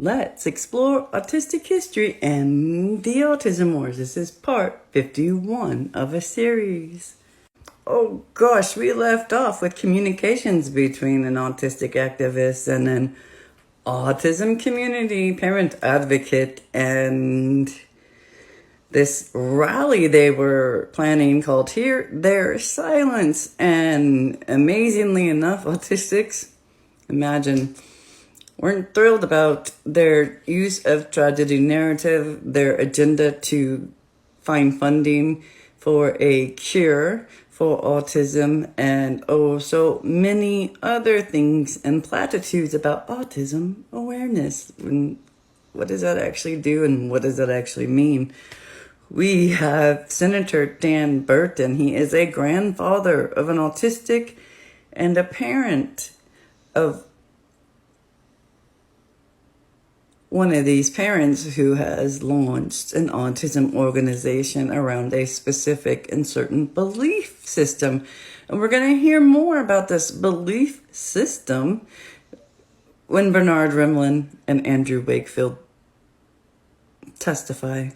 Let's explore autistic history and the Autism Wars. This is part 51 of a series. Oh gosh, we left off with communications between an autistic activist and an autism community parent advocate, and this rally they were planning called Hear Their Silence. And amazingly enough, autistics, imagine, weren't thrilled about their use of tragedy narrative, their agenda to find funding for a cure for autism, and so many other things and platitudes about autism awareness. And what does that actually do, and what does that actually mean? We have Senator Dan Burton. He is a grandfather of an autistic and a parent of one of these parents who has launched an autism organization around a specific and certain belief system. And we're going to hear more about this belief system when Bernard Rimland and Andrew Wakefield testify.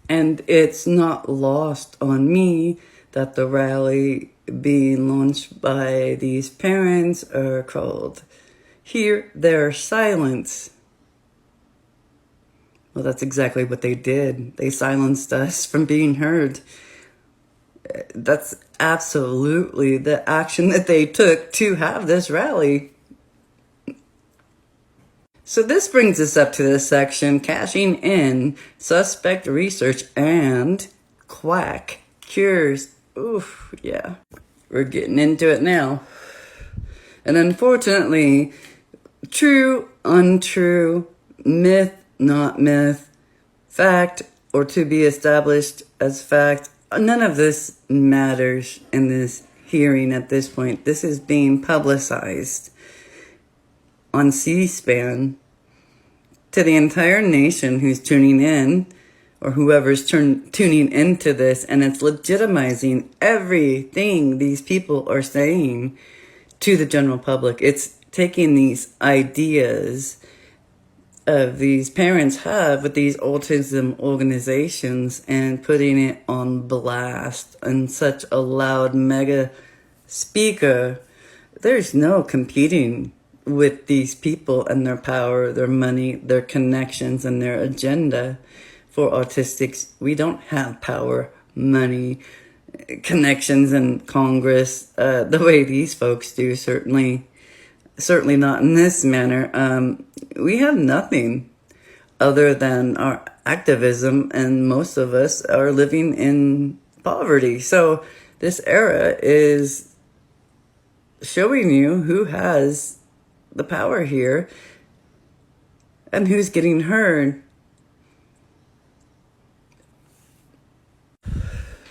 And it's not lost on me that the rally being launched by these parents are called Hear Their Silence. Well, that's exactly what they did. They silenced us from being heard. That's absolutely the action that they took to have this rally. So this brings us up to this section, cashing in suspect research and Quack cures. Oof, yeah. We're getting into it now. And unfortunately, true, untrue, myth, not myth, fact, or to be established as fact, none of this matters in this hearing at this point. This is being publicized on C-SPAN to the entire nation who's tuning in, or whoever's tuning into this, and it's legitimizing everything these people are saying to the general public. It's taking these ideas of these parents have with these autism organizations and putting it on blast in such a loud mega speaker. There's no competing with these people and their power, their money, their connections, and their agenda. For autistics, we don't have power, money, connections in Congress the way these folks do. Certainly not in this manner. We have nothing other than our activism, and most of us are living in poverty. So this era is showing you who has the power here and who's getting heard.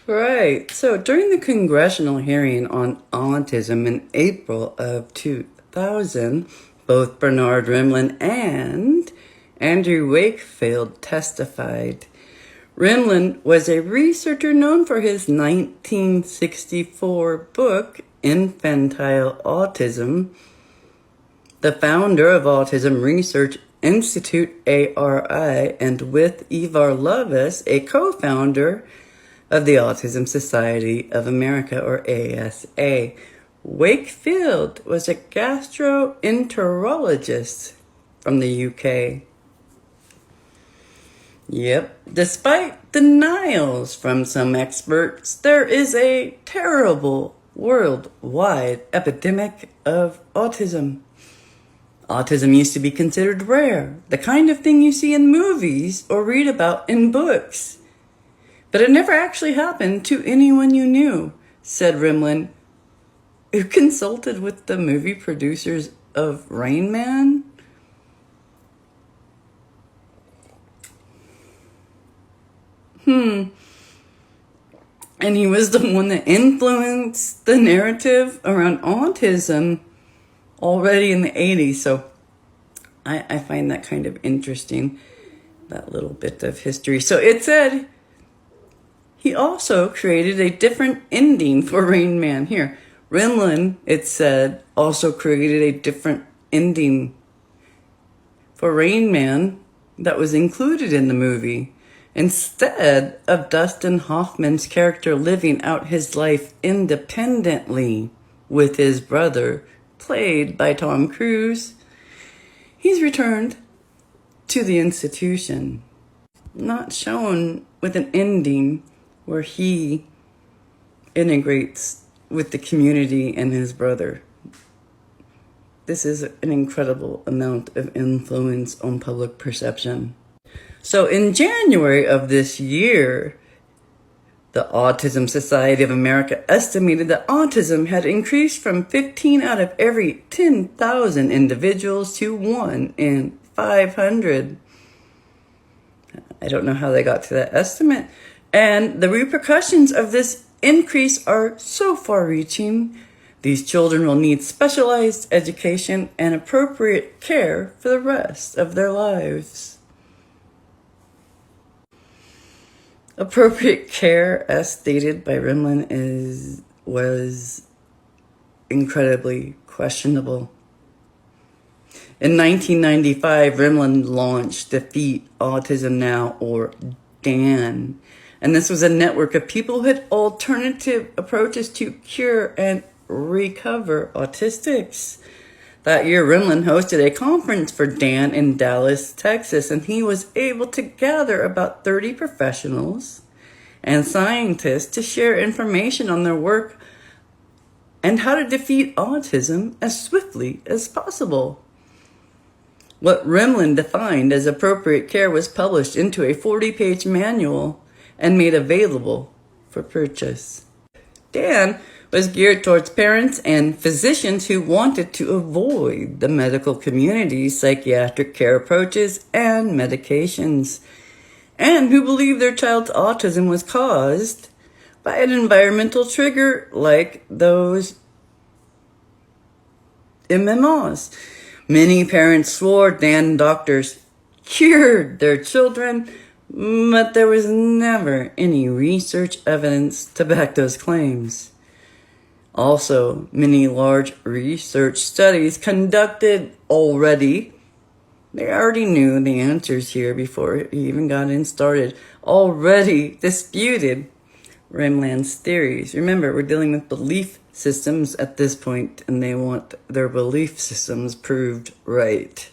Right. So during the congressional hearing on autism in April of 2000, both Bernard Rimland and Andrew Wakefield testified. Rimland was a researcher known for his 1964 book, Infantile Autism, the founder of Autism Research Institute, ARI, and with Ivar Lovaas, a co-founder of the Autism Society of America, or ASA. Wakefield was a gastroenterologist from the UK. Yep. Despite denials from some experts, there is a terrible worldwide epidemic of autism. Autism used to be considered rare, the kind of thing you see in movies or read about in books. But it never actually happened to anyone you knew, said Rimland, who consulted with the movie producers of Rain Man. And he was the one that influenced the narrative around autism already in the 80s. So I find that kind of interesting, that little bit of history. So it said he also created a different ending for Rain Man. Here, Rimland, it said, also created a different ending for Rain Man that was included in the movie, instead of Dustin Hoffman's character living out his life independently with his brother, played by Tom Cruise. He's returned to the institution, not shown with an ending where he integrates with the community and his brother. This is an incredible amount of influence on public perception. So in January of this year, the Autism Society of America estimated that autism had increased from 15 out of every 10,000 individuals to 1 in 500. I don't know how they got to that estimate. And the repercussions of this increase are so far-reaching. These children will need specialized education and appropriate care for the rest of their lives. Appropriate care, as stated by Rimland, was incredibly questionable. In 1995, Rimland launched Defeat Autism Now, or DAN. And this was a network of people who had alternative approaches to cure and recover autistics. That year, Rimland hosted a conference for DAN in Dallas, Texas, and he was able to gather about 30 professionals and scientists to share information on their work and how to defeat autism as swiftly as possible. What Rimland defined as appropriate care was published into a 40-page manual and made available for purchase. DAN was geared towards parents and physicians who wanted to avoid the medical community's psychiatric care approaches and medications, and who believed their child's autism was caused by an environmental trigger like those MMOs. Many parents swore DAN doctors cured their children, but there was never any research evidence to back those claims. Also, many large research studies conducted already, they already knew the answers here before it even got started, already disputed Rimland's theories. Remember, we're dealing with belief systems at this point, and they want their belief systems proved right.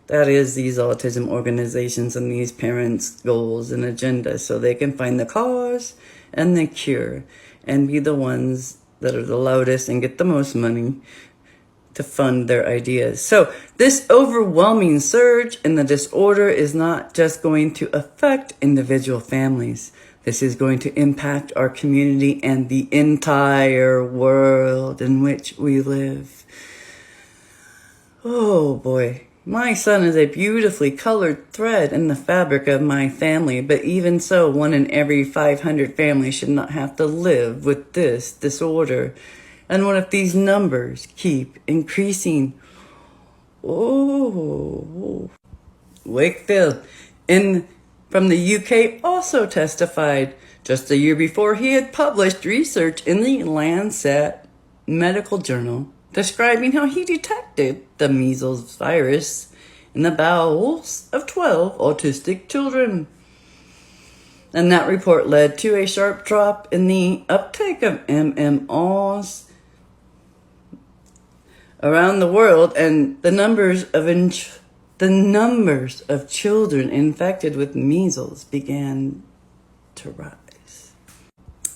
That is these autism organizations and these parents' goals and agendas, so they can find the cause and the cure and be the ones that are the loudest and get the most money to fund their ideas. So this overwhelming surge in the disorder is not just going to affect individual families. This is going to impact our community and the entire world in which we live. Oh boy. My son is a beautifully colored thread in the fabric of my family, but even so, 1 in every 500 families should not have to live with this disorder. And what if these numbers keep increasing? Oh, Wakefield from the UK also testified. Just a year before, he had published research in the Lancet Medical Journal describing how he detected the measles virus in the bowels of 12 autistic children. And that report led to a sharp drop in the uptake of MMRs around the world, and the numbers of children infected with measles began to rise.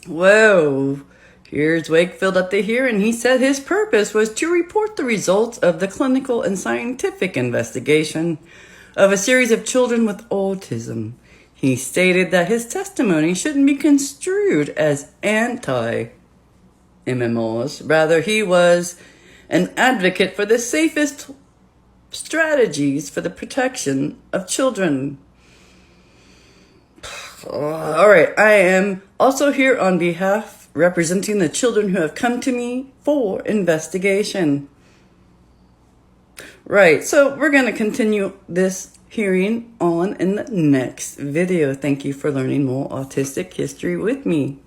Whoa. Here's Wakefield at the hearing. He said his purpose was to report the results of the clinical and scientific investigation of a series of children with autism. He stated that his testimony shouldn't be construed as anti-MMOs. Rather, he was an advocate for the safest strategies for the protection of children. All right, I am also here on behalf representing the children who have come to me for investigation. Right, so we're going to continue this hearing on in the next video. Thank you for learning more autistic history with me.